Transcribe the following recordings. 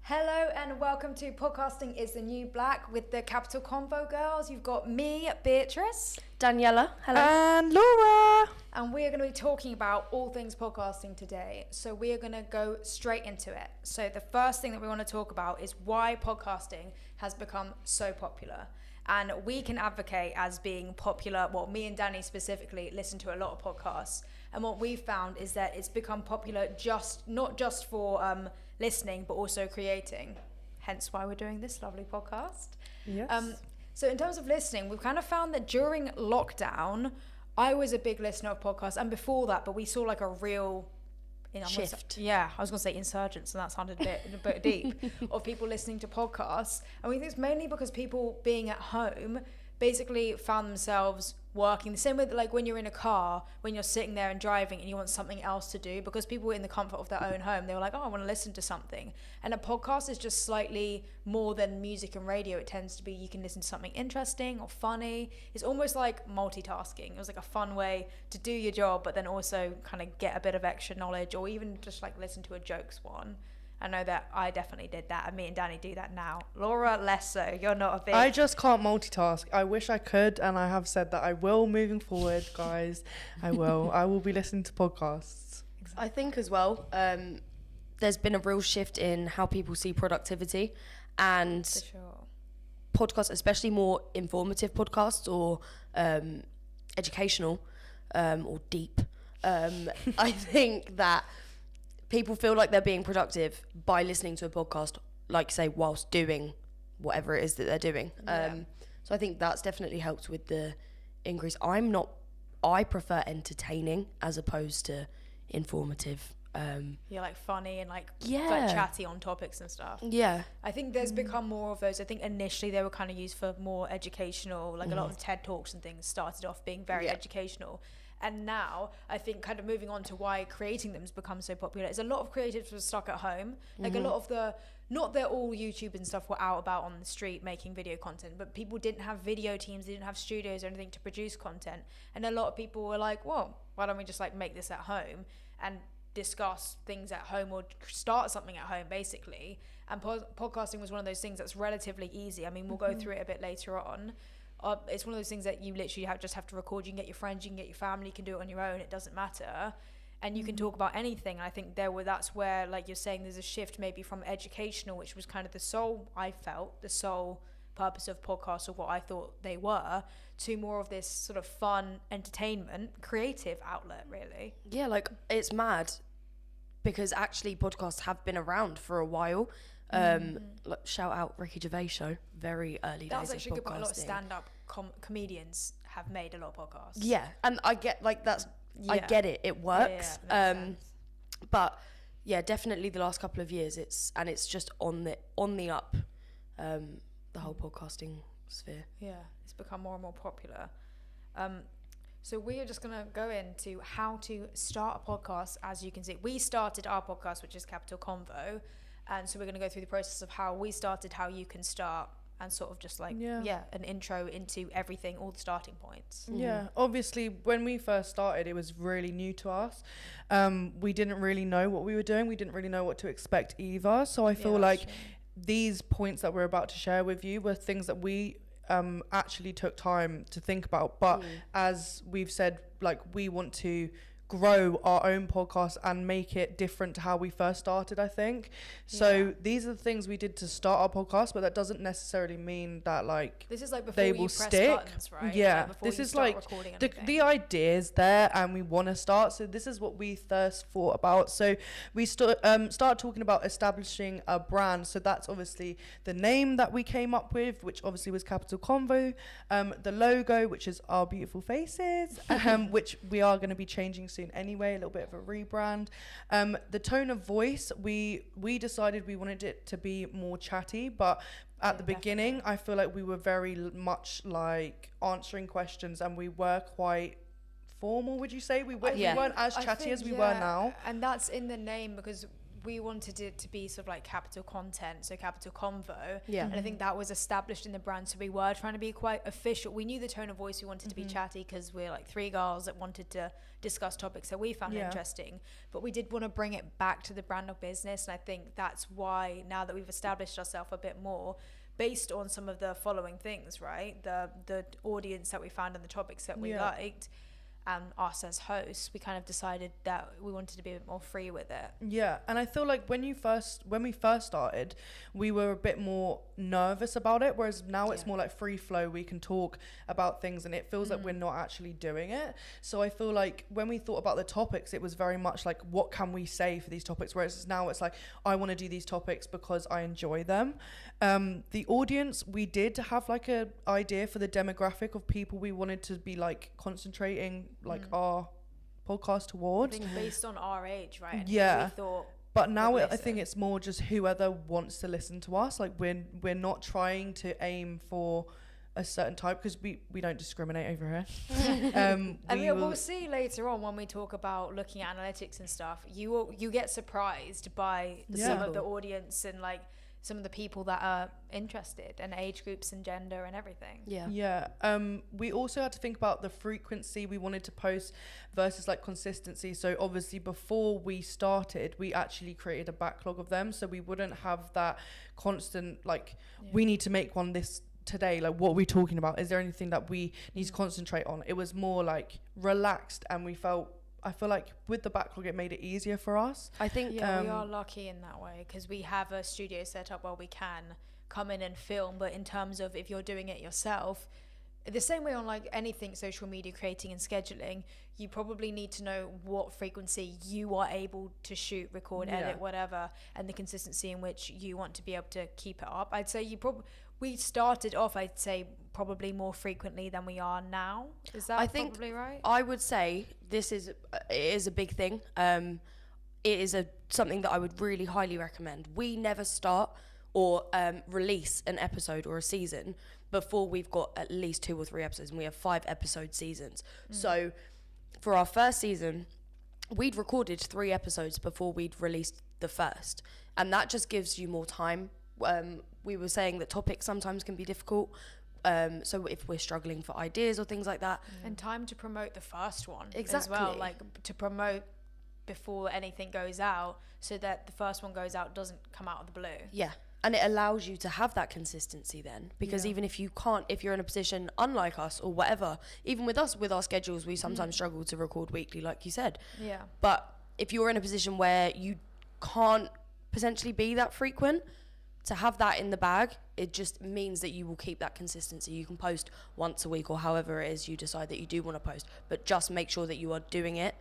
Hello and welcome to Podcasting is the New Black with the Capital Convo girls. You've got me, Beatrice. Daniela. Hello. And Laura. And we are going to be talking about all things podcasting today. So we are going to go straight into it. So the first thing that we want to talk about is why podcasting has become so popular. And we can advocate as being popular. Well, me and Danny specifically listen to a lot of podcasts. And what we've found is that it's become popular not just for listening, but also creating. Hence why we're doing this lovely podcast. Yes. So in terms of listening, we've kind of found that during lockdown, I was a big listener of podcasts. And before that, but we saw like a real... shift. I was going to say insurgence, and that sounded a bit deep, of people listening to podcasts. And we think it's mainly because people being at home basically found themselves working the same way that, like, when you're in a car, when you're sitting there and driving and you want something else to do, because people were in the comfort of their own home, they were like, oh, I want to listen to something. And a podcast is just slightly more than music and radio. It tends to be you can listen to something interesting or funny. It's almost like multitasking. It was like a fun way to do your job, but then also kind of get a bit of extra knowledge, or even just like listen to a jokes one. I know that I definitely did that, and me and Danny do that now. Laura, less so. You're not a big... I just can't multitask. I wish I could, and I have said that I will moving forward, guys. I will. I will be listening to podcasts. I think as well, there's been a real shift in how people see productivity, and For sure. podcasts, especially more informative podcasts or educational or deep. I think that people feel like they're being productive by listening to a podcast, like, say, whilst doing whatever it is that they're doing. So I think that's definitely helped with the increase. I prefer entertaining as opposed to informative. You're like funny and like chatty on topics and stuff. Yeah. I think there's become more of those. I think initially they were kind of used for more educational, like a lot of TED Talks and things started off being very educational. And now I think kind of moving on to why creating them has become so popular is a lot of creatives were stuck at home. Like a lot of not that all YouTube and stuff were out about on the street making video content, but people didn't have video teams, they didn't have studios or anything to produce content. And a lot of people were like, well, why don't we just like make this at home and discuss things at home, or start something at home basically. And podcasting was one of those things that's relatively easy. I mean, we'll go through it a bit later on. It's one of those things that you literally just have to record. You can get your friends, you can get your family, you can do it on your own, it doesn't matter, and you can talk about anything. And I think that's where, like you're saying, there's a shift maybe from educational, which was kind of the sole purpose of podcasts, or what I thought they were, to more of this sort of fun entertainment creative outlet, really. Yeah, like, it's mad because actually podcasts have been around for a while. Like, shout out Ricky Gervais show, very early That was days actually of good point. A lot of podcasting. stand-up comedians have made a lot of podcasts. Yeah, and I get, like, I get it works. Yeah, makes sense. But yeah, definitely the last couple of years it's just on the up, the whole podcasting sphere. Yeah, it's become more and more popular. So we are just going to go into how to start a podcast. As you can see, we started our podcast, which is Capital Convo. And so we're going to go through the process of how we started, how you can start, and sort of just like, an intro into everything, all the starting points. Yeah, obviously when we first started, it was really new to us. We didn't really know what we were doing. We didn't really know what to expect either. So I feel like these points that we're about to share with you were things that we actually took time to think about. But as we've said, like, we want to grow our own podcast and make it different to how we first started, I think. So these are the things we did to start our podcast, but that doesn't necessarily mean that, like, this is like before they you will press stick. Buttons, right? Yeah, like this is like the idea's there and we want to start. So this is what we first thought about. So we start talking about establishing a brand. So that's obviously the name that we came up with, which obviously was Capital Convo. The logo, which is our beautiful faces, which we are going to be changing soon anyway, a little bit of a rebrand. The tone of voice, we decided we wanted it to be more chatty, but at the beginning I feel like we were very much like answering questions, and we were quite formal, would you say? We weren't as chatty as we were now. And that's in the name, because we wanted it to be sort of like capital content, so capital convo. Yeah. And I think that was established in the brand, so we were trying to be quite official. We knew the tone of voice we wanted to be chatty, because we're like three girls that wanted to discuss topics that we found interesting, but we did want to bring it back to the brand of business. And I think that's why, now that we've established ourselves a bit more based on some of the following things, right, the audience that we found and the topics that we liked, and us as hosts, we kind of decided that we wanted to be a bit more free with it. Yeah, and I feel like when we first started, we were a bit more nervous about it, whereas now it's more like free flow. We can talk about things and it feels like we're not actually doing it. So I feel like when we thought about the topics, it was very much like, what can we say for these topics? Whereas now it's like, I want to do these topics because I enjoy them. The audience, we did have like a idea for the demographic of people we wanted to be like concentrating like our podcast towards. I think based on our age, right? And yeah. we thought, but now I think it's more just whoever wants to listen to us. Like we're not trying to aim for a certain type, because we don't discriminate over here. And we'll see later on when we talk about looking at analytics and stuff. You get surprised by some of the audience and like some of the people that are interested, and age groups and gender and everything. We also had to think about the frequency we wanted to post versus like consistency. So obviously before we started, we actually created a backlog of them, so we wouldn't have that constant like we need to make one this today, like what are we talking about, is there anything that we need to concentrate on. It was more like relaxed, and I feel like with the backlog it made it easier for us. I think we are lucky in that way, because we have a studio set up where we can come in and film. But in terms of if you're doing it yourself, the same way on like anything social media creating and scheduling, you probably need to know what frequency you are able to shoot, record, edit, whatever, and the consistency in which you want to be able to keep it up. I'd say we started off, I'd say, probably more frequently than we are now. Is that probably right? I would say it is a big thing. It is something that I would really highly recommend. We never start or release an episode or a season before we've got at least 2 or 3 episodes, and we have 5 episode seasons. So for our first season, we'd recorded 3 episodes before we'd released the first, and that just gives you more time. We were saying that topics sometimes can be difficult, so if we're struggling for ideas or things like that, and time to promote the first one exactly as well, like to promote before anything goes out, so that the first one goes out doesn't come out of the blue. And it allows you to have that consistency then, because even if you're in a position unlike us or whatever, even with us, with our schedules, we sometimes struggle to record weekly, like you said. But if you're in a position where you can't potentially be that frequent, to have that in the bag, it just means that you will keep that consistency. You can post once a week or however it is you decide that you do want to post, but just make sure that you are doing it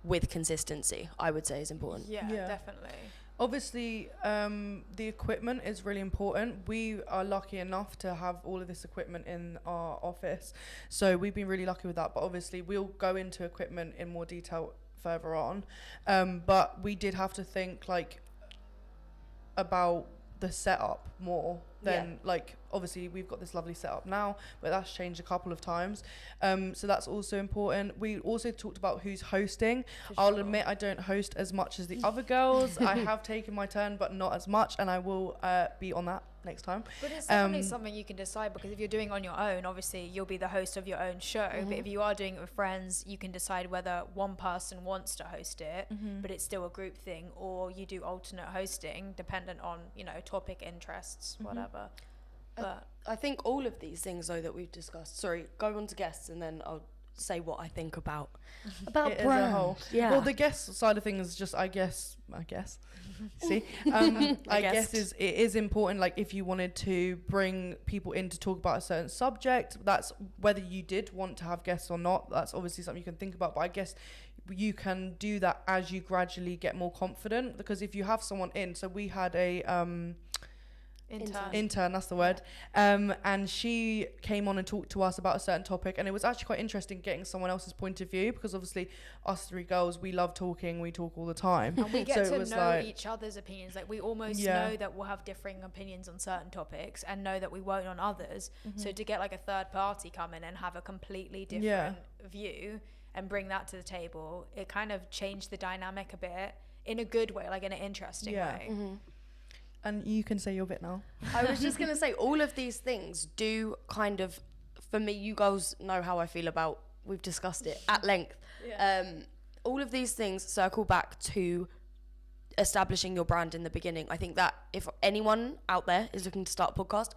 with consistency, I would say, is important. Yeah. Definitely. Obviously, the equipment is really important. We are lucky enough to have all of this equipment in our office, so we've been really lucky with that. But obviously, we'll go into equipment in more detail further on. But we did have to think like about the setup more than like, obviously we've got this lovely setup now, but that's changed a couple of times, so that's also important. We also talked about who's hosting. I'll admit I don't host as much as the other girls. I have taken my turn, but not as much, and I will be on that next time. But it's definitely something you can decide, because if you're doing it on your own, obviously you'll be the host of your own show. But if you are doing it with friends, you can decide whether one person wants to host it, but it's still a group thing, or you do alternate hosting dependent on, topic, interests, whatever. But I think all of these things though that we've discussed, go on to guests and then I'll say what I think about it brand. as a whole. Well, the guest side of things is just I guess see I guess it is important, like if you wanted to bring people in to talk about a certain subject, that's whether you did want to have guests or not, that's obviously something you can think about. But I guess you can do that as you gradually get more confident, because if you have someone in, so we had a intern, that's the word, and she came on and talked to us about a certain topic, and it was actually quite interesting getting someone else's point of view, because obviously us 3 girls, we love talking, we talk all the time, and we get to know each other's opinions. Like we almost know that we'll have differing opinions on certain topics and know that we won't on others. So to get like a third party come in and have a completely different view and bring that to the table, it kind of changed the dynamic a bit in a good way, like in an interesting way. And you can say your bit now. I was just going to say, all of these things do kind of, for me, you girls know how I feel about, we've discussed it at length. All of these things circle back to establishing your brand in the beginning. I think that if anyone out there is looking to start a podcast,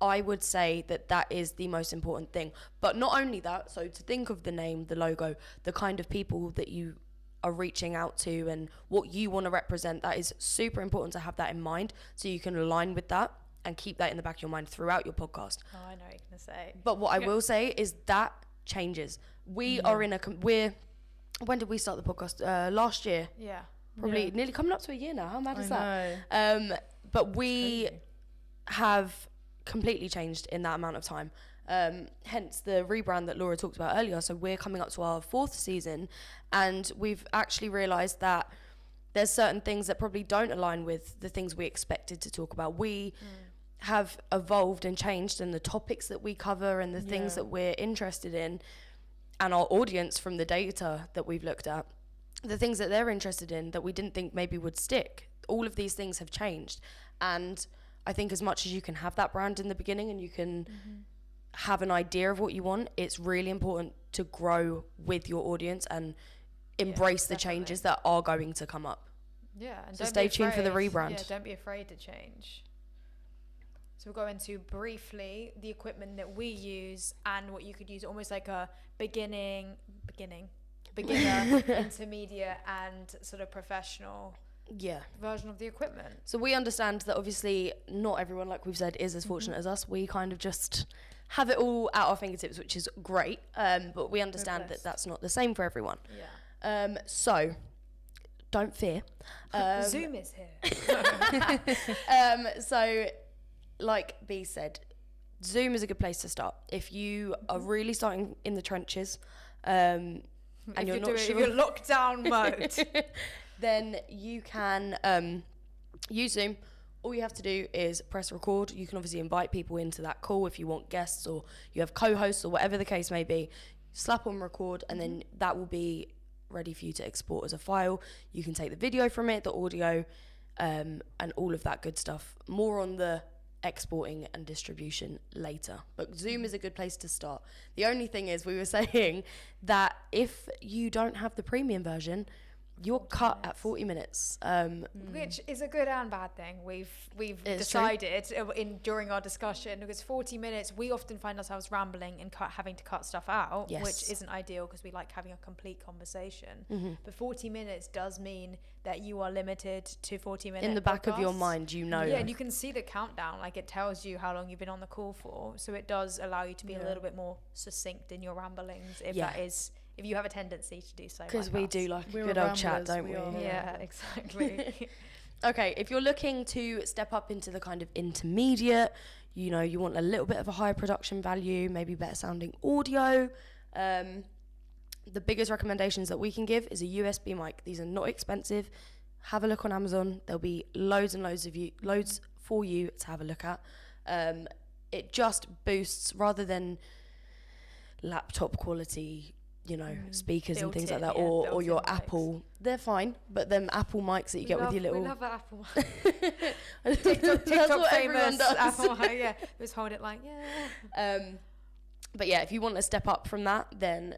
I would say that that is the most important thing. But not only that, so to think of the name, the logo, the kind of people that you are reaching out to and what you want to represent, that is super important to have that in mind so you can align with that and keep that in the back of your mind throughout your podcast. Oh, I know what you're going to say. But what I will say is that changes. We are in when did we start the podcast? Last year. Yeah. Probably nearly coming up to a year now. How mad is I that? But we have completely changed in that amount of time. Hence the rebrand that Laura talked about earlier. So we're coming up to our 4th season, and we've actually realised that there's certain things that probably don't align with the things we expected to talk about. We have evolved and changed, and the topics that we cover and the things that we're interested in, and our audience from the data that we've looked at, the things that they're interested in that we didn't think maybe would stick. All of these things have changed. And I think as much as you can have that brand in the beginning and you can have an idea of what you want, it's really important to grow with your audience and embrace the changes that are going to come up. Yeah. And so stay tuned for the afraid. rebrand. Yeah, don't be afraid to change. So we'll go into briefly the equipment that we use and what you could use, almost like a beginner, intermediate, and sort of professional version of the equipment. So we understand that obviously not everyone, like we've said, is as fortunate as us. We kind of just have it all at our fingertips, which is great. But we understand that that's not the same for everyone. Yeah. So don't fear. Zoom is here. So like B said, Zoom is a good place to start. If you are really starting in the trenches, and if you're not sure, if you're lockdown mode, then you can use Zoom. All you have to do is press record. You can obviously invite people into that call if you want guests or you have co-hosts or whatever the case may be. Slap on record, and then that will be ready for you to export as a file. You can take the video from it, the audio, and all of that good stuff. More on the exporting and distribution later, but Zoom is a good place to start. The only thing is, we were saying that if you don't have the premium version, you're cut at 40 minutes, which is a good and bad thing. We've It's decided during our discussion, because 40 minutes, we often find ourselves rambling and having to cut stuff out, which isn't ideal because we like having a complete conversation. But 40 minutes does mean that you are limited to 40 minutes in the back of your mind, Yeah, and you can see the countdown, like it tells you how long you've been on the call for, so it does allow you to be a little bit more succinct in your ramblings, if you have a tendency to do so. Because we do like a good old chat, don't we? Yeah, exactly. Okay, if you're looking to step up into the kind of intermediate, you know, you want a little bit of a higher production value, maybe better sounding audio, the biggest recommendations that we can give is a USB mic. These are not expensive. Have a look on Amazon. There'll be loads and loads for you to have a look at. It just boosts, rather than laptop quality, you know, speakers and things like that, or your mics. Apple. They're fine, but them Apple mics that you get with your little... We love Apple mic. TikTok famous Apple mic, yeah. Just hold it like, yeah. But yeah, if you want to step up from that, then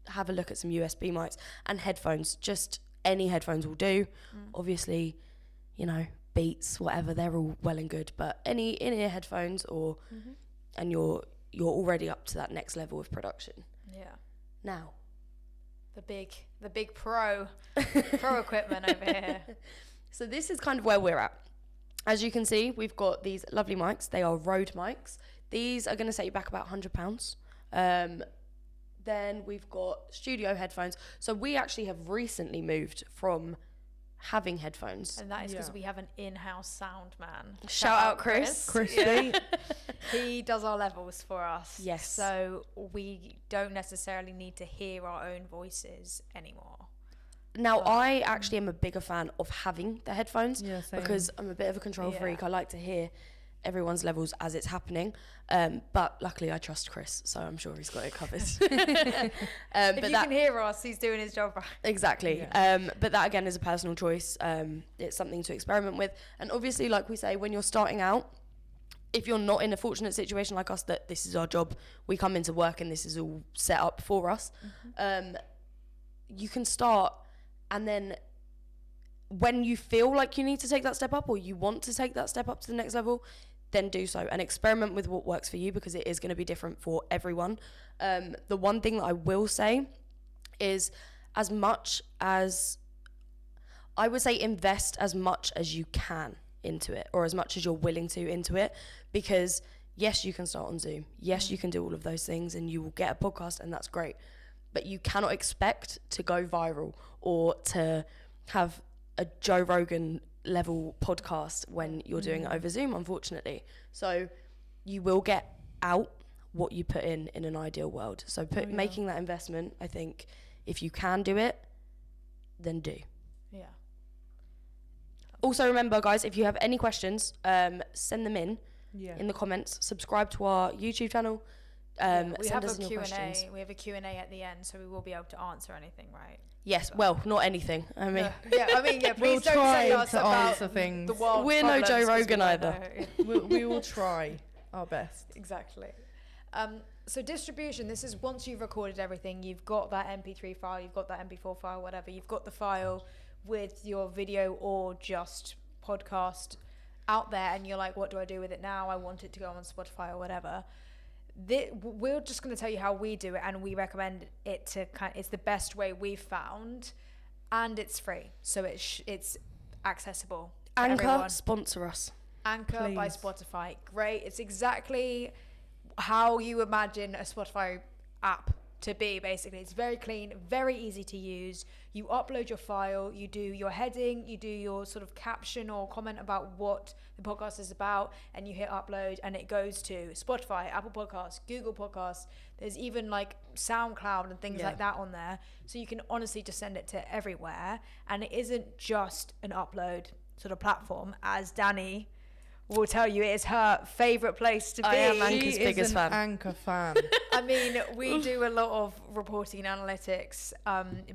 have a look at some USB mics and headphones. Just any headphones will do. Obviously, you know, Beats, whatever, they're all well and good, but any in-ear headphones and you're already up to that next level of production. Yeah. Now, the big pro equipment over here. So this is kind of where we're at. As you can see, we've got these lovely mics. They are Rode mics. These are going to set you back about £100. Then we've got studio headphones. So we actually have recently moved from having headphones. And that is because we have an in-house sound man. Shout out Chris. Crispy. He does our levels for us. Yes. So we don't necessarily need to hear our own voices anymore. Now, I actually am a bigger fan of having the headphones Yeah, same. because I'm a bit of a control freak. I like to hear everyone's levels as it's happening. But luckily I trust Chris, so I'm sure he's got it covered. If you can hear us, he's doing his job right. Exactly. Yeah. But that again is a personal choice. It's something to experiment with. And obviously, like we say, when you're starting out, if you're not in a fortunate situation like us, that this is our job, we come into work and this is all set up for us, you can start, and then when you feel like you need to take that step up or you want to take that step up to the next level, then do so and experiment with what works for you, because it is going to be different for everyone. The one thing that I will say is, as much as I would say, invest as much as you can into it, or as much as you're willing to into it, because yes, you can start on Zoom, yes, you can do all of those things and you will get a podcast, and that's great, but you cannot expect to go viral or to have a Joe Rogan level podcast when you're doing it over Zoom, unfortunately. So you will get out what you put in an ideal world. So making that investment, I think if you can do it, then do. Yeah. Also remember, guys, if you have any questions, send them in the comments. Subscribe to our YouTube channel. We send have us a your Q&A. questions. We have a Q&A at the end, so we will be able to answer anything, right? Yes, well, not anything. I mean, please we'll don't try say us to about answer things. the world. We're no Joe Rogan either. we will try our best. Exactly. So distribution, this is once you've recorded everything, you've got that MP3 file, you've got that MP4 file, whatever, you've got the file with your video or just podcast out there, and you're like, what do I do with it now? I want it to go on Spotify or whatever. We're just going to tell you how we do it, and we recommend it to it's the best way we've found, and it's free, so it's accessible to Anchor, everyone. sponsor us. Anchor Please. by Spotify, great. It's exactly how you imagine a Spotify app to be, basically. It's very clean, very easy to use. You upload your file, you do your heading, you do your sort of caption or comment about what the podcast is about, and you hit upload, and it goes to Spotify, Apple Podcasts, Google Podcasts. There's even like SoundCloud and things like that on there. So you can honestly just send it to everywhere, and it isn't just an upload sort of platform, as Danny will tell you, it is her favourite place to be. I am Anchor's biggest fan. Anchor fan. I mean, we do a lot of reporting and analytics,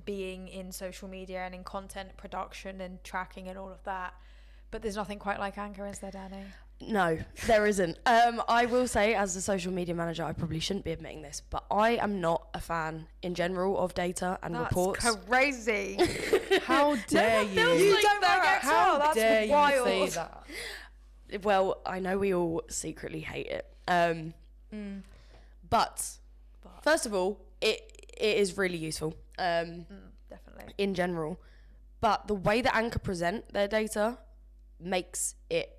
being in social media and in content production and tracking and all of that. But there's nothing quite like Anchor, is there, Danny? No, there isn't. I will say, as a social media manager, I probably shouldn't be admitting this, but I am not a fan in general of data and reports. That's crazy. How dare you? You like don't that. like Excel. That's dare wild. you say that? Well, I know we all secretly hate it. But first of all, it is really useful Definitely. in general. But the way that Anchor present their data makes it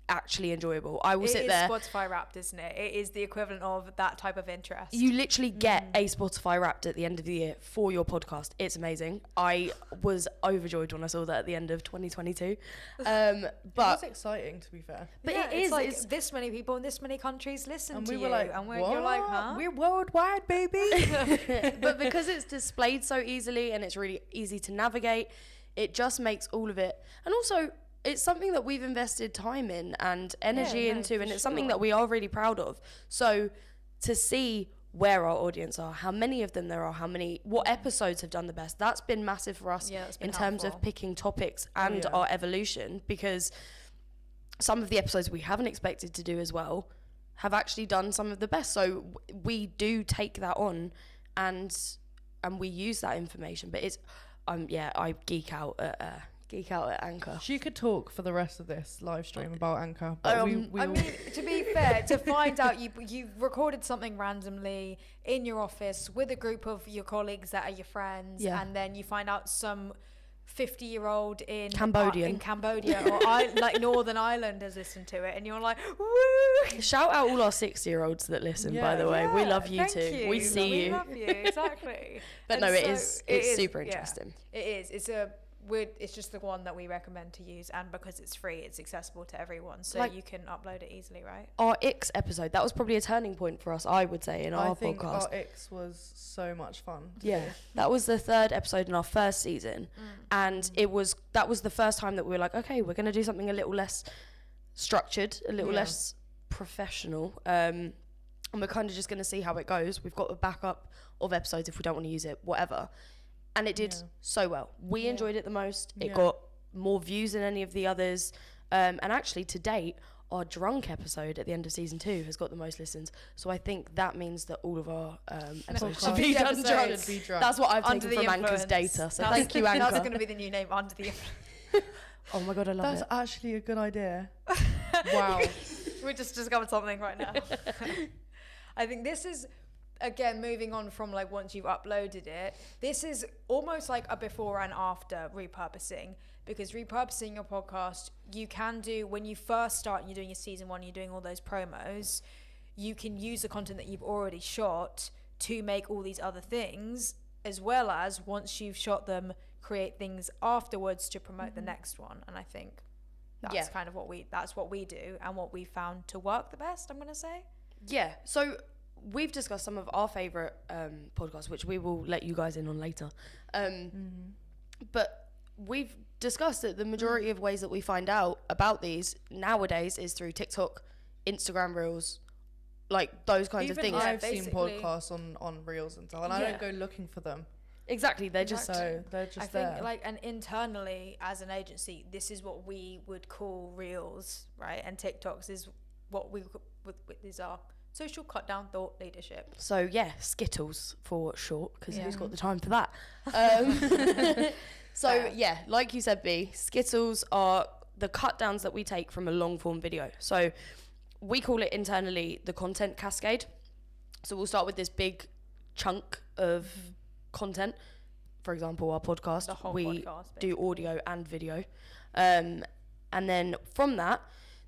actually enjoyable. I will sit there. It is Spotify wrapped, isn't it? It is the equivalent of that type of interest. You literally get a Spotify wrapped at the end of the year for your podcast. It's amazing. I was overjoyed when I saw that at the end of 2022. But It's exciting, to be fair. But yeah, it is like it's this many people in this many countries listen And to we you, were like, and what? you're like, huh? We're worldwide, baby. but because it's displayed so easily and it's really easy to navigate, it just makes all of it. And also, it's something that we've invested time in and energy into, and it's something that we are really proud of. So to see where our audience are, how many of them there are, what episodes have done the best, that's been massive for us in terms of picking topics and our evolution, because some of the episodes we haven't expected to do as well have actually done some of the best. So we do take that on and we use that information. But it's I geek out at Anchor. She could talk for the rest of this live stream about Anchor. But I mean, to be fair, to find out you recorded something randomly in your office with a group of your colleagues that are your friends, and then you find out some 50-year-old in Cambodia or like Northern Ireland has listened to it, and you're like, woo! Shout out all our 60-year-olds that listen, by the way. We love you too. You. We see you. We love you, exactly. But and no, so it's super interesting. It is. It's just the one that we recommend to use, and because it's free, it's accessible to everyone, so you can upload it easily, right? Our X episode, that was probably a turning point for us, I would say, in our podcast. I think our X was so much fun. Yeah, that was the 3rd episode in our 1st season, and that was the first time that we were like, okay, we're going to do something a little less structured, a little less professional. And we're kind of just going to see how it goes. We've got a backup of episodes if we don't want to use it, whatever. And it did so well. We enjoyed it the most. It got more views than any of the others. And actually, to date, our drunk episode at the end of season 2 has got the most listens. So I think that means that all of our episodes should be done drunk. That's what I've taken from Anchor's data. So thank you, Anchor. That's going to be the new name, Under the Influence. Oh my God, I love it. That's actually a good idea. Wow. We just discovered something right now. I think this is, again, moving on from like once you've uploaded it, this is almost like a before and after repurposing, because repurposing your podcast, you can do when you first start and you're doing your season 1, you're doing all those promos, you can use the content that you've already shot to make all these other things, as well as once you've shot them, create things afterwards to promote the next one. And I think that's kind of what we do and what we found to work the best, I'm going to say. Yeah. So we've discussed some of our favourite podcasts, which we will let you guys in on later. But we've discussed that the majority of ways that we find out about these nowadays is through TikTok, Instagram Reels, like those kinds of things. I've seen podcasts on Reels and stuff, and I don't go looking for them. Exactly, they're just so they're just there. I think like, and internally as an agency, this is what we would call Reels, right? And TikToks is what we is our social cut down thought leadership. So yeah, Skittles for short, because who's got the time for that? So yeah, like you said, B, Skittles are the cut downs that we take from a long form video. So we call it internally the content cascade. So we'll start with this big chunk of content. For example, our podcast, the whole we podcast, do audio and video. And then from that,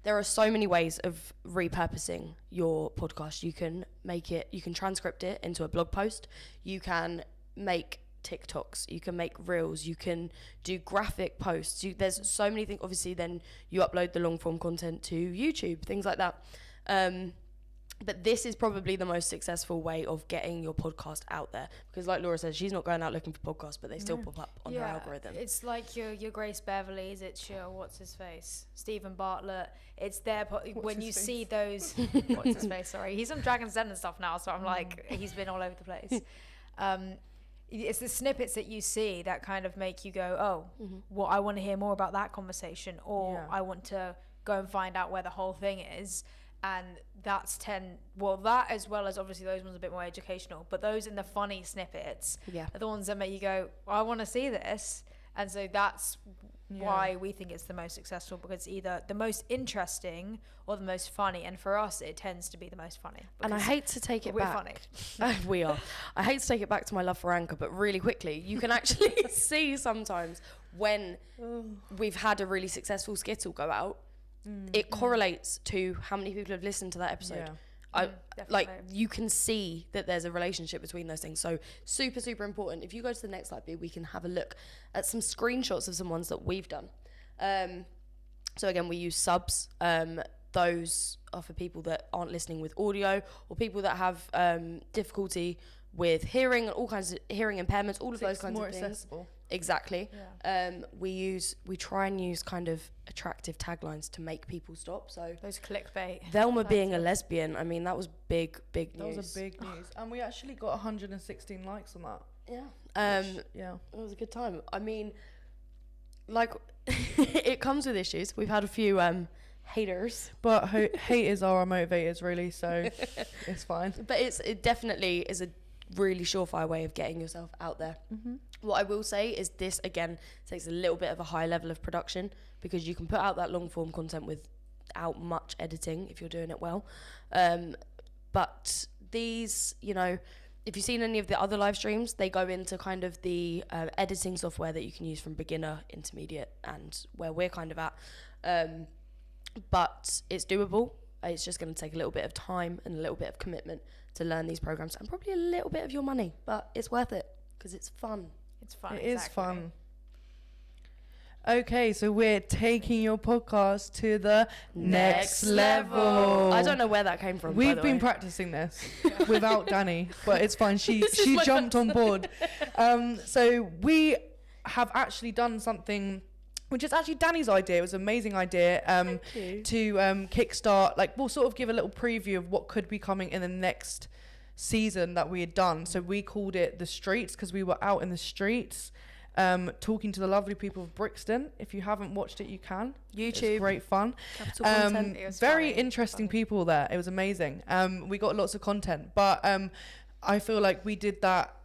there are so many ways of repurposing your podcast. You can you can transcript it into a blog post. You can make TikToks, you can make Reels, you can do graphic posts. There's so many things. Obviously, then you upload the long form content to YouTube, things like that. But this is probably the most successful way of getting your podcast out there, because like Laura says, she's not going out looking for podcasts, but they still pop up on her algorithm. It's like your Grace Beverleys, it's your what's his face, Stephen Bartlett. It's their when you see those what's his face, sorry, he's on Dragon's Den and stuff now, so I'm like, he's been all over the place. It's the snippets that you see that kind of make you go, oh, well, I want to hear more about that conversation, or I want to go and find out where the whole thing is. And that's that, as well as obviously those ones are a bit more educational, but those in the funny snippets are the ones that make you go, I want to see this. And so that's why we think it's the most successful, because it's either the most interesting or the most funny. And for us, it tends to be the most funny. And I hate to take it back. We're funny. We are. I hate to take it back to my love for Anchor, but really quickly, you can actually see sometimes when we've had a really successful Skittle go out, it correlates to how many people have listened to that episode. Like, you can see that there's a relationship between those things. So super, super important. If you go to the next slide, we can have a look at some screenshots of some ones that we've done. So again, we use subs. Those are for people that aren't listening with audio, or people that have difficulty with hearing, all kinds of hearing impairments, all of those kinds of things. More accessible. Exactly. We try and use kind of attractive taglines to make people stop. So those clickbait. Velma being a lesbian, I mean, that was big news. That was a big news. And we actually got 116 likes on that. Yeah. It was a good time. I mean, like, it comes with issues. We've had a few haters. But haters are our motivators, really, so it's fine. But it definitely is a really surefire way of getting yourself out there. What I will say is this, again, takes a little bit of a high level of production, because you can put out that long form content without much editing if you're doing it well. But these, if you've seen any of the other live streams, they go into kind of the editing software that you can use from beginner, intermediate, and where we're kind of at. But it's doable. It's just going to take a little bit of time and a little bit of commitment to learn these programs, and probably a little bit of your money, but it's worth it because it's fun. It's fun. It is fun. Okay, so we're taking your podcast to the next level. I don't know where that came from. We've been practicing this without Danny, but it's fine. She jumped on board. So we have actually done something which is actually Danny's idea. It was an amazing idea to kickstart, like, we'll sort of give a little preview of what could be coming in the next season that we had done. So we called it The Streets, because we were out in the streets talking to the lovely people of Brixton. If you haven't watched it, you can. YouTube. It's great fun. Capital content. It was Very funny. interesting people there. It was amazing. We got lots of content, but I feel like we did that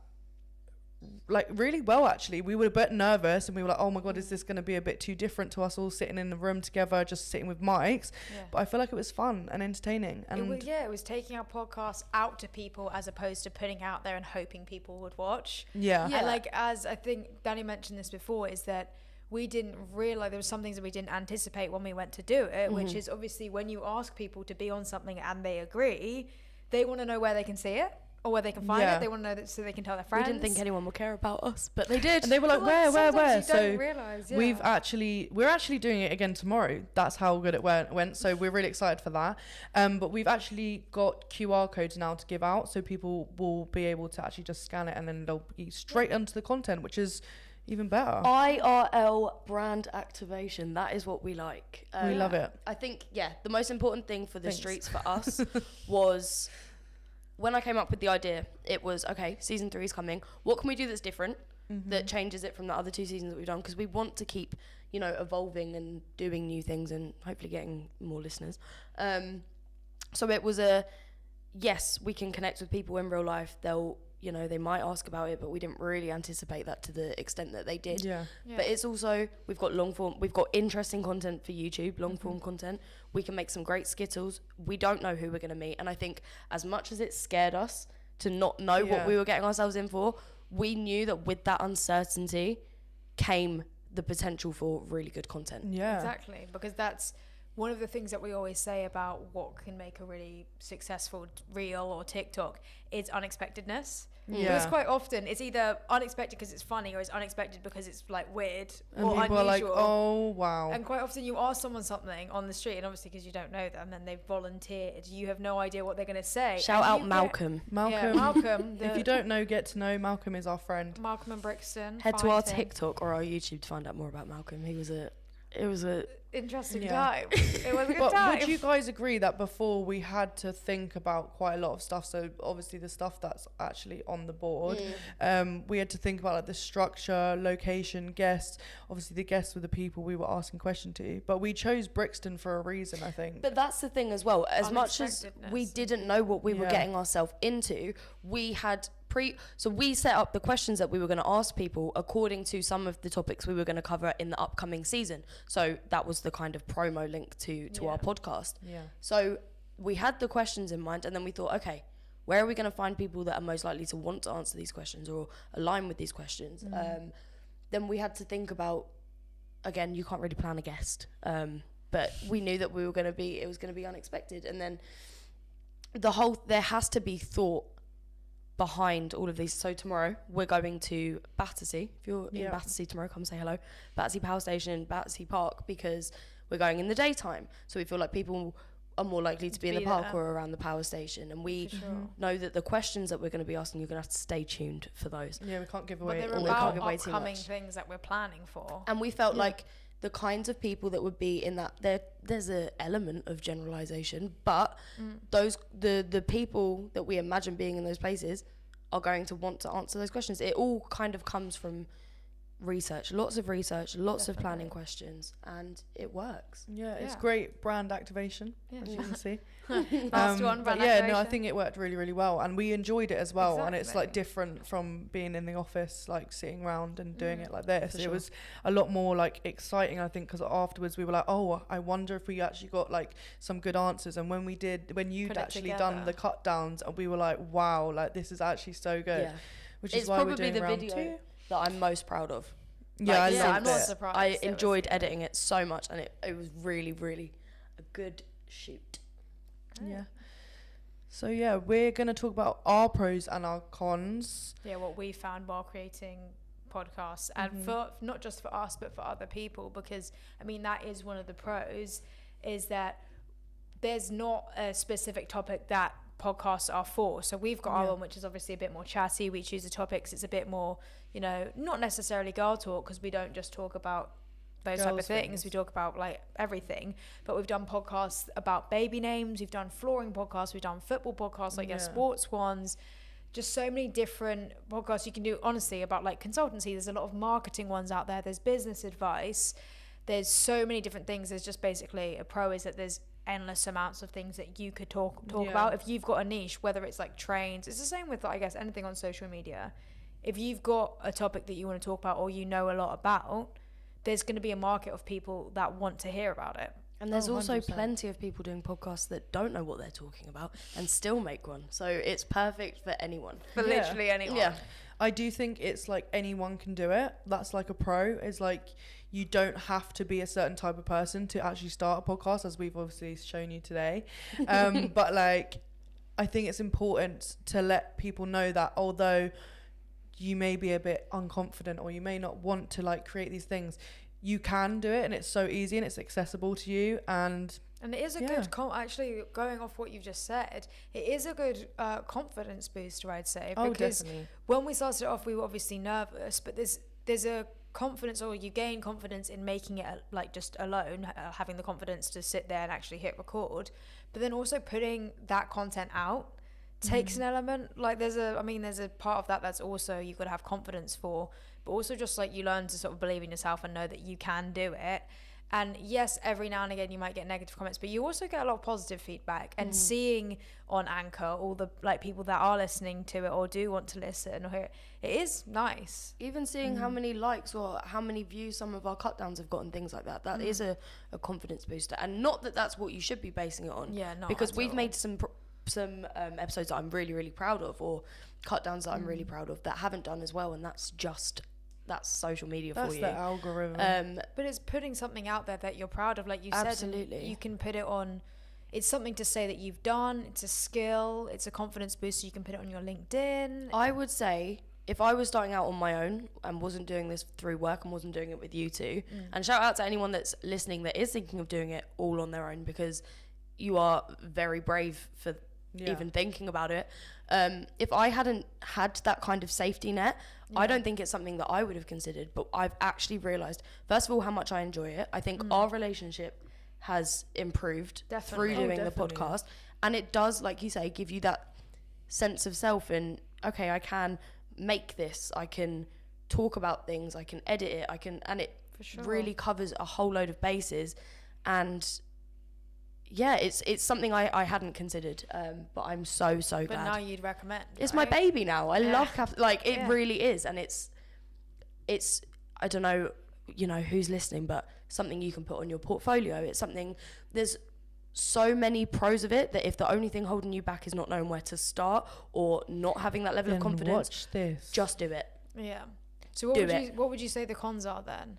like really well. Actually, we were a bit nervous and we were like, oh my god, is this going to be a bit too different to us all sitting in the room together, just sitting with mics? But I feel like it was fun and entertaining, and it was taking our podcast out to people as opposed to putting it out there and hoping people would watch. yeah. And like, as I think Danny mentioned this before, is that we didn't realize there was some things that we didn't anticipate when we went to do it, which is obviously when you ask people to be on something and they agree, they want to know where they can see it or where they can find it. They want to know that so they can tell their friends. We didn't think anyone would care about us, but they did. And they were like, where? You So don't realize, we're actually doing it again tomorrow. That's how good it went. So we're really excited for that. But we've actually got QR codes now to give out, so people will be able to actually just scan it and then they'll be straight onto the content, which is even better. IRL brand activation. That is what we like. We love it. I think, the most important thing for the streets for us was when I came up with the idea, it was, okay, season 3 is coming. What can we do that's different, that changes it from the other 2 seasons that we've done? Because we want to keep, evolving and doing new things and hopefully getting more listeners. So it was yes, we can connect with people in real life. They'll, they might ask about it, but we didn't really anticipate that to the extent that they did. Yeah. But it's also, we've got interesting content for YouTube, long form content. We can make some great skittles. We don't know who we're going to meet. And I think as much as it scared us to not know what we were getting ourselves in for, we knew that with that uncertainty came the potential for really good content. Yeah. Exactly, because that's one of the things that we always say about what can make a really successful reel or TikTok is unexpectedness. Because quite often it's either unexpected because it's funny, or it's unexpected because it's like weird And or people unusual. are like, oh wow. And quite often you ask someone something on the street, and obviously because you don't know them and they've volunteered, you have no idea what they're going to say. Shout out Malcolm. Yeah, Malcolm. If you don't know, get to know. Malcolm is our friend. Malcolm and Brixton. Head to our TikTok or our YouTube to find out more about Malcolm. It was a interesting time. It was a good But time. would you guys agree that before we had to think about quite a lot of stuff? So obviously the stuff that's actually on the board, we had to think about like the structure, location, guests. Obviously the guests were the people we were asking questions to, but we chose Brixton for a reason, I think. But that's the thing as well. As much as we didn't know what we were getting ourselves into, we had so we set up the questions that we were going to ask people according to some of the topics we were going to cover in the upcoming season. So that was the kind of promo link to our podcast. Yeah. So we had the questions in mind, and then we thought, okay, where are we going to find people that are most likely to want to answer these questions or align with these questions? Then we had to think about, again, you can't really plan a guest, but we knew that it was going to be unexpected. And then there has to be thought behind all of these. So tomorrow we're going to Battersea. If you're in Battersea tomorrow, come say hello. Battersea Power Station, Battersea Park, because we're going in the daytime. So we feel like people are more likely to be in the park or around the power station. And we know that the questions that we're going to be asking, you're going to have to stay tuned for those. Yeah, we can't give away. But they're about upcoming things that we're planning for. And we felt like the kinds of people that would be in that, there's an element of generalization, but the people that we imagine being in those places are going to want to answer those questions. It all kind of comes from research, lots of planning questions, and it works. It's great brand activation, as you can see. Last one, brand activation. I think it worked really, really well, and we enjoyed it as well. And it's like different from being in the office, like sitting around and doing it like this. It was a lot more like exciting, I think, because afterwards we were like, oh, I wonder if we actually got like some good answers. And when you'd actually done the cut downs, and we were like, wow, like this is actually so good. Which is why we're doing round 2. That I'm most proud of. Yeah, like, I'm not surprised. I enjoyed editing it so much, and it was really, really a good shoot. Yeah. So we're gonna talk about our pros and our cons. Yeah, what we found while creating podcasts, and for not just for us but for other people, because I mean that is one of the pros, is that there's not a specific topic that podcasts are for. So we've got our one, which is obviously a bit more chatty. We choose the topics. It's a bit more, not necessarily girl talk, because we don't just talk about those type of things. We talk about like everything, but we've done podcasts about baby names, we've done flooring podcasts, we've done football podcasts, like sports ones, just so many different podcasts you can do, honestly, about like consultancy. There's a lot of marketing ones out there, there's business advice, there's so many different things. There's just basically a pro is that there's endless amounts of things that you could talk about if you've got a niche, whether it's like trains. It's the same with, I guess, anything on social media. If you've got a topic that you want to talk about or you know a lot about, there's going to be a market of people that want to hear about it. And there's also plenty of people doing podcasts that don't know what they're talking about and still make one. So it's perfect for anyone. For literally anyone. Yeah. I do think it's like anyone can do it. That's like a pro. It's like you don't have to be a certain type of person to actually start a podcast, as we've obviously shown you today. But like, I think it's important to let people know that although you may be a bit unconfident or you may not want to like create these things, you can do it, and it's so easy and it's accessible to you. And it is a good actually, going off what you've just said, it is a good confidence booster, I'd say, because definitely. When we started off, we were obviously nervous, but there's a confidence, or you gain confidence in making it like just alone, having the confidence to sit there and actually hit record, but then also putting that content out takes an element. Like there's a part of that that's also you've got to have confidence for, but also just like you learn to sort of believe in yourself and know that you can do it. And yes, every now and again you might get negative comments, but you also get a lot of positive feedback. And seeing on Anchor all the like people that are listening to it or do want to listen or hear it is nice. Even seeing how many likes or how many views some of our cut downs have gotten, things like that, that is a confidence booster. And not that that's what you should be basing it on, because we've made some episodes that I'm really, really proud of, or cut downs that I'm really proud of, that haven't done as well, and that's social media for you. That's the algorithm. But it's putting something out there that you're proud of, like you Absolutely. said. You can put it on. It's something to say that you've done. It's a skill. It's a confidence booster. You can put it on your LinkedIn. I would say if I was starting out on my own and wasn't doing this through work and wasn't doing it with you two, and shout out to anyone that's listening that is thinking of doing it all on their own, because you are very brave for even thinking about it. If I hadn't had that kind of safety net, I don't think it's something that I would have considered. But I've actually realised, first of all, how much I enjoy it. I think our relationship has improved through doing the podcast. And it does, like you say, give you that sense of self and, okay, I can make this, I can talk about things, I can edit it, and it really covers a whole load of bases. And yeah, it's something I hadn't considered, but I'm so glad. But now you'd recommend. It's my baby now. I love it really is, and it's I don't know, who's listening, but something you can put on your portfolio. It's something, there's so many pros of it, that if the only thing holding you back is not knowing where to start or not having that level of confidence, watch this. Just do it. Yeah. So what would you say the cons are then?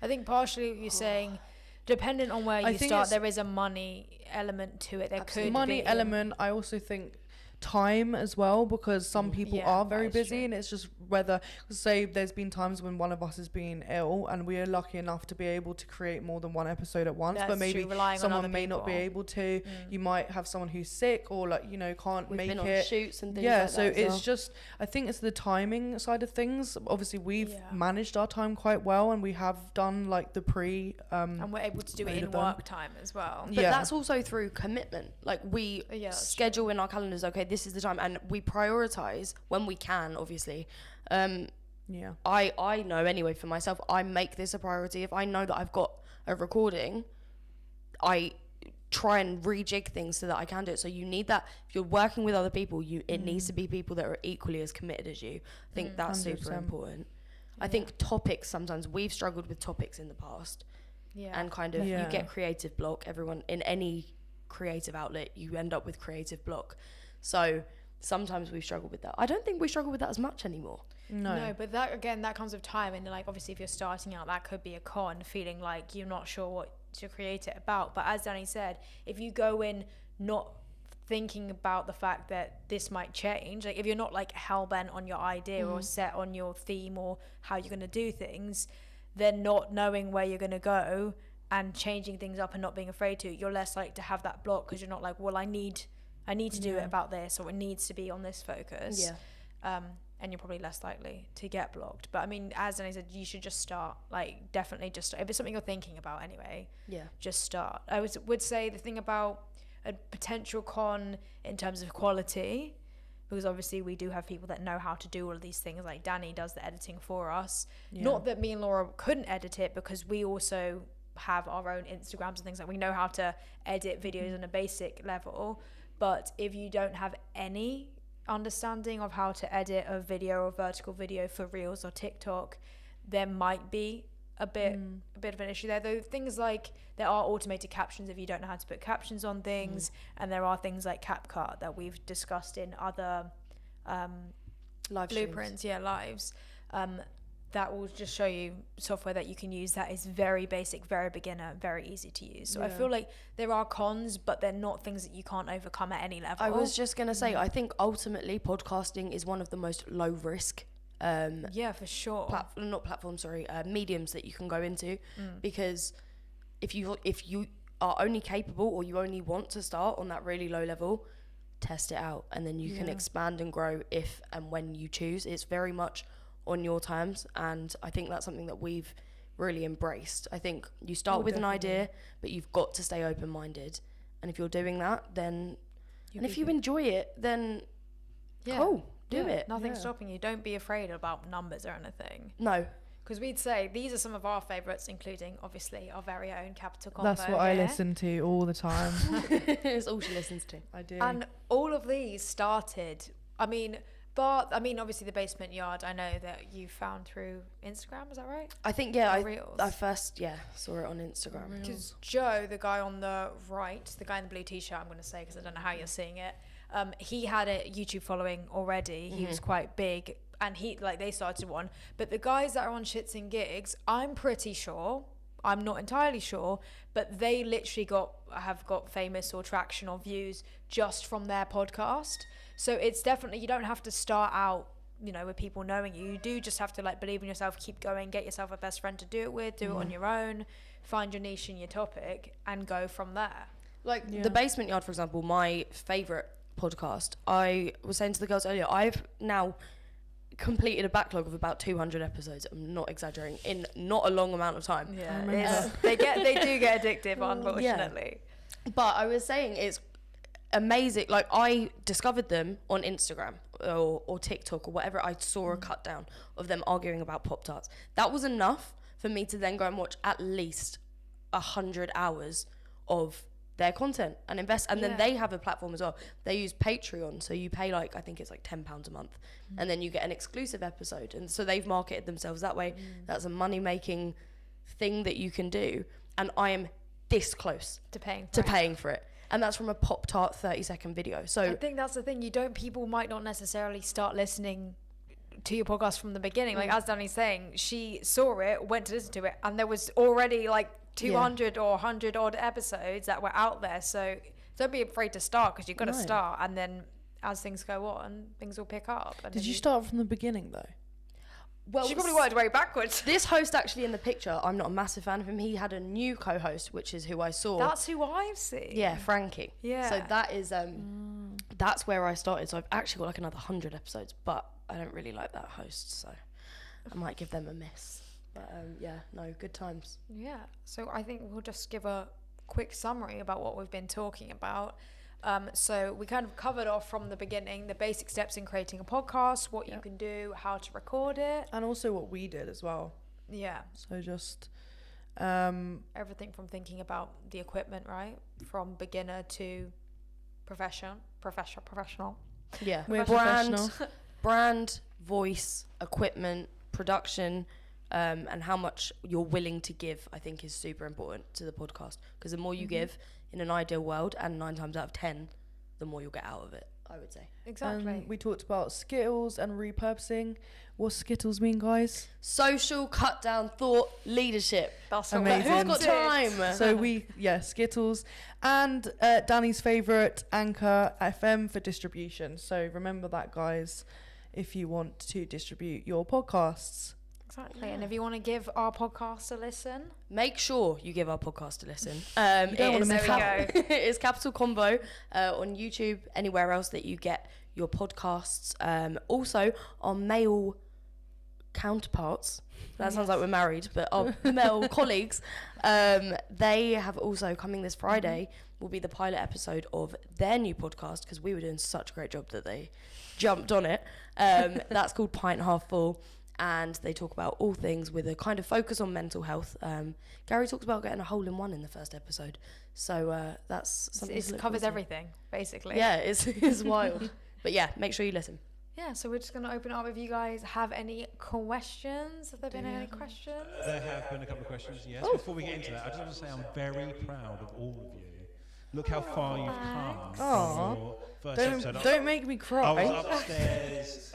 I think partially you're saying, dependent on where you start, there is a money element to it. There could be money element. I also think time as well, because some people are very busy, and it's just whether, say there's been times when one of us has been ill and we are lucky enough to be able to create more than one episode at once. But maybe someone may not be able to. You might have someone who's sick or can't make it. We've been on shoots and things like that. So it's just, I think it's the timing side of things. Obviously we've managed our time quite well, and we have done the pre and we're able to do it in work time as well. But that's also through commitment. We schedule in our calendars, okay, this is the time, and we prioritize when we can, obviously. I know anyway for myself, I make this a priority. If I know that I've got a recording, I try and rejig things so that I can do it. So you need that. If you're working with other people, it needs to be people that are equally as committed as you. I think that's 100%. Super important. I think topics, sometimes we've struggled with topics in the past, and kind of you get creative block. Everyone in any creative outlet, you end up with creative block. So sometimes we struggle with that. I don't think we struggle with that as much anymore. No, but that comes with time, and obviously if you're starting out, that could be a con, feeling like you're not sure what to create it about. But as Danny said, if you go in not thinking about the fact that this might change, if you're not hell-bent on your idea or set on your theme or how you're going to do things, then not knowing where you're going to go and changing things up and not being afraid to, you're less likely to have that block, because you're not well, I need to do it about this, or it needs to be on this focus. and you're probably less likely to get blocked. But I mean, as Danny said, you should just start. Like, definitely just start. If it's something you're thinking about anyway, just start. I would say the thing about a potential con in terms of quality, because obviously we do have people that know how to do all of these things, like Danny does the editing for us. Not that me and Laura couldn't edit it, because we also have our own Instagrams and things, like we know how to edit videos on a basic level. But if you don't have any understanding of how to edit a video or vertical video for Reels or TikTok, there might be a bit of an issue there. Though things like there are automated captions if you don't know how to put captions on things, and there are things like CapCut that we've discussed in other live blueprints, lives, that will just show you software that you can use that is very basic, very beginner, very easy to use. So I feel like there are cons, but they're not things that you can't overcome at any level. I was just going to say, I think ultimately podcasting is one of the most low risk for sure mediums that you can go into, because if you are only capable, or you only want to start on that really low level, test it out, and then you can expand and grow if and when you choose. It's very much on your terms, and I think that's something that we've really embraced. I think you start with an idea, but you've got to stay open-minded, and if you're doing that, then if you enjoy it, then cool, do it. Nothing's stopping you. Don't be afraid about numbers or anything. No, because we'd say these are some of our favourites, including obviously our very own Capital Combo. That's what I listen to all the time. It's all she listens to. I do. And all of these started, obviously the Basement Yard, I know that you found through Instagram, is that right? I think, I first saw it on Instagram. Because Joe, the guy on the right, the guy in the blue t-shirt, I'm going to say, because I don't know how you're seeing it, he had a YouTube following already. He was quite big, and they started one. But the guys that are on Shits and Gigs, I'm pretty sure, I'm not entirely sure, but they literally have got famous or traction or views just from their podcast. So it's definitely, you don't have to start out, with people knowing you. You do just have to believe in yourself, keep going, get yourself a best friend to do it with, do it on your own, find your niche in your topic, and go from there. The Basement Yard, for example, my favourite podcast, I was saying to the girls earlier, I've now completed a backlog of about 200 episodes. I'm not exaggerating, in not a long amount of time. They do get addictive, unfortunately. But I was saying, it's amazing. I discovered them on Instagram or TikTok or whatever. I saw a cut down of them arguing about Pop-Tarts. That was enough for me to then go and watch at least 100 hours of their content and invest. And then they have a platform as well. They use Patreon, so you pay I think it's £10 a month, and then you get an exclusive episode. And so they've marketed themselves that way. That's a money making thing that you can do, and I am this close to paying for it. And that's from a Pop-Tart 30-second video. So I think that's the thing. People might not necessarily start listening to your podcast from the beginning. As Danny's saying, she saw it, went to listen to it, and there was already 200 or 100 odd episodes that were out there. So don't be afraid to start, because you've got to start, and then as things go on, things will pick up. Did you start from the beginning though? Well, she probably worked way backwards. This host actually in the picture, I'm not a massive fan of him. He had a new co-host, which is who I saw. That's who I've seen. Yeah, Frankie. Yeah. So that is that's where I started. So I've actually got another 100 episodes, but I don't really like that host, so I might give them a miss. But good times. Yeah. So I think we'll just give a quick summary about what we've been talking about. So we kind of covered off from the beginning the basic steps in creating a podcast, what you can do, how to record it, and also what we did as well. Yeah. So just everything from thinking about the equipment, right, from beginner to professional. Yeah. We're brand, voice, equipment, production. And how much you're willing to give, I think, is super important to the podcast, because the more you give in an ideal world, and 9 times out of 10, the more you'll get out of it, I would say. Exactly. We talked about Skittles and repurposing. What Skittles mean, guys? Social, cut down, thought, leadership. That's amazing. Who's got time? So Skittles, and Danny's favourite, Anchor FM for distribution. So remember that, guys, if you want to distribute your podcasts. Exactly. And if you want to give our podcast a listen, make sure you give our podcast a listen. You don't want to miss out. It's Capital Combo on YouTube, anywhere else that you get your podcasts. Also, our male counterparts, that sounds like we're married, but our male colleagues, they have also, coming this Friday, will be the pilot episode of their new podcast, because we were doing such a great job that they jumped on it. That's called Pint Half Full, and they talk about all things with a kind of focus on mental health. Gary talks about getting a hole-in-one in the first episode, so that's something It covers everything, basically. Yeah, it's wild. But yeah, make sure you listen. Yeah, so we're just going to open up if you guys have any questions. Have there been any questions? There have been a couple of questions, yes. Before we get into that, I just want to say I'm very proud of all of you. Look how far you've come from your first episode. Don't make me cry. I was upstairs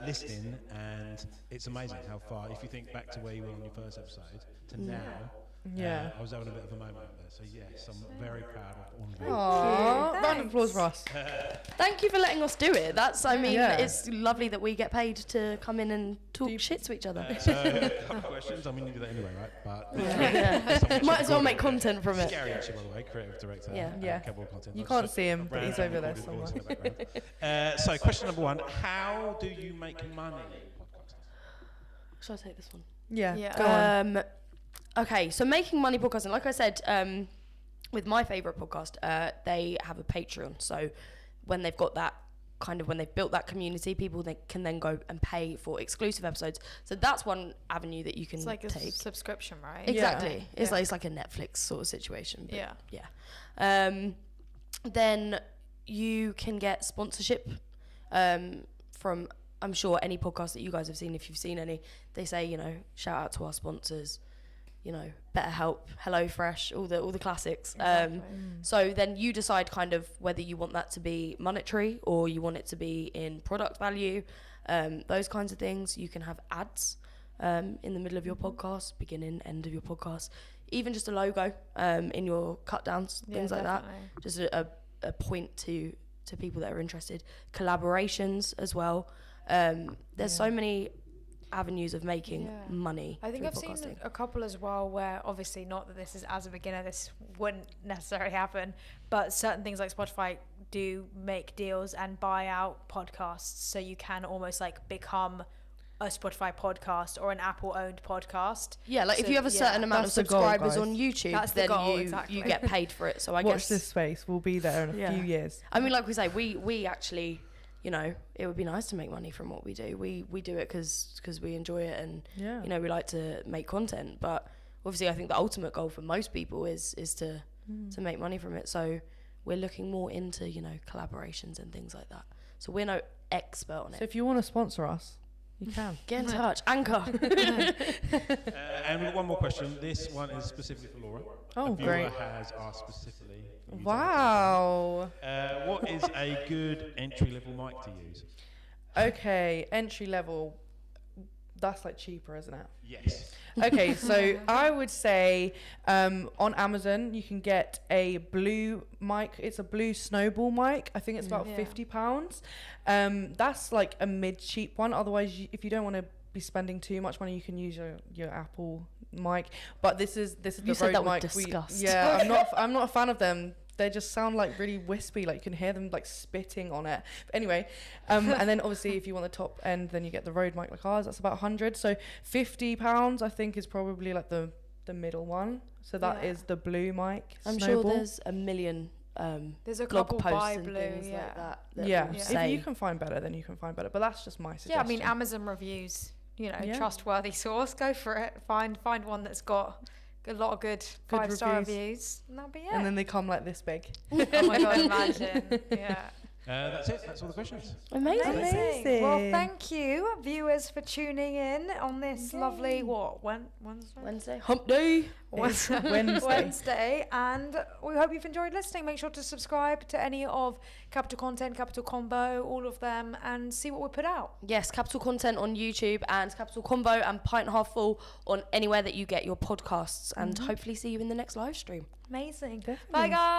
listening, and it's amazing how far, if you think back to where you were on your first episode to now, I was having a bit of a moment there. So yes, I'm very proud of all of you. Aww, round of applause for us. Thank you for letting us do it. It's lovely that we get paid to come in and talk shit to each other. So a couple of questions. I mean, you do that anyway, right? But might as well make content from it. Scary, actually, by the way, creative director. Content. You can't see him, but he's over there somewhere. So question number 1, how do you make money? Shall I take this one? Yeah. Go on. Okay, so making money podcasting, like I said, with my favourite podcast, they have a Patreon. So when they've got that when they've built that community, people can then go and pay for exclusive episodes. So that's one avenue that you can take. It's like a subscription, right? Exactly. Yeah. It's like a Netflix sort of situation. But yeah. Then you can get sponsorship from, I'm sure, any podcast that you guys have seen. If you've seen any, they say, shout out to our sponsors. BetterHelp, HelloFresh, all the classics. Exactly. So then you decide kind of whether you want that to be monetary or you want it to be in product value, those kinds of things. You can have ads in the middle of your podcast, beginning, end of your podcast, even just a logo in your cut downs, things like that. Just a point to people that are interested. Collaborations as well. There's so many avenues of making money. I think I've seen a couple as well where, obviously, not that this is as a beginner, this wouldn't necessarily happen, but certain things like Spotify do make deals and buy out podcasts, so you can almost like become a Spotify podcast or an Apple owned podcast. Yeah, like if you have a certain amount of subscribers on YouTube, then you get paid for it. So I guess watch this space, we'll be there in a few years. I mean, like we say, we actually, it would be nice to make money from what we do. We do it because we enjoy it, and we like to make content. But obviously, I think the ultimate goal for most people is to make money from it. So we're looking more into collaborations and things like that. So we're no expert on it. So if you want to sponsor us, you can get in touch. Anchor. And one more question. This one is specifically for Laura. Oh, great. Has asked specifically. Wow. What is a good entry-level mic to use? Okay, entry level. That's like cheaper, isn't it? Yes. Okay, so I would say on Amazon you can get a blue mic. It's a blue snowball mic. I think it's about £50. That's like a mid-cheap one. Otherwise, if you don't want to be spending too much money, you can use your Apple mic. But this is the Rode mic. I'm not a fan of them. They just sound like really wispy, like you can hear them like spitting on it. But anyway, and then obviously if you want the top end, then you get the Rode mic like ours. That's about 100. So £50 I think is probably like the middle one. So that is the blue mic. I'm sure there's a million there's a blog couple posts by and blue, things like that. If you can find better, then you can find better. But that's just my suggestion. Yeah, I mean Amazon reviews, trustworthy source. Go for it. Find one that's got a lot of good 5-star reviews, and that'll be it. And then they come like this big. Oh my god, imagine. Yeah. That's it. That's all the questions. Amazing. Well, thank you, viewers, for tuning in on this lovely Wednesday. Hump day. Wednesday, and we hope you've enjoyed listening. Make sure to subscribe to any of Capital Content, Capital Combo, all of them, and see what we put out. Yes, Capital Content on YouTube and Capital Combo and Pint Half Full on anywhere that you get your podcasts, and hopefully see you in the next live stream. Amazing. Definitely. Bye, guys.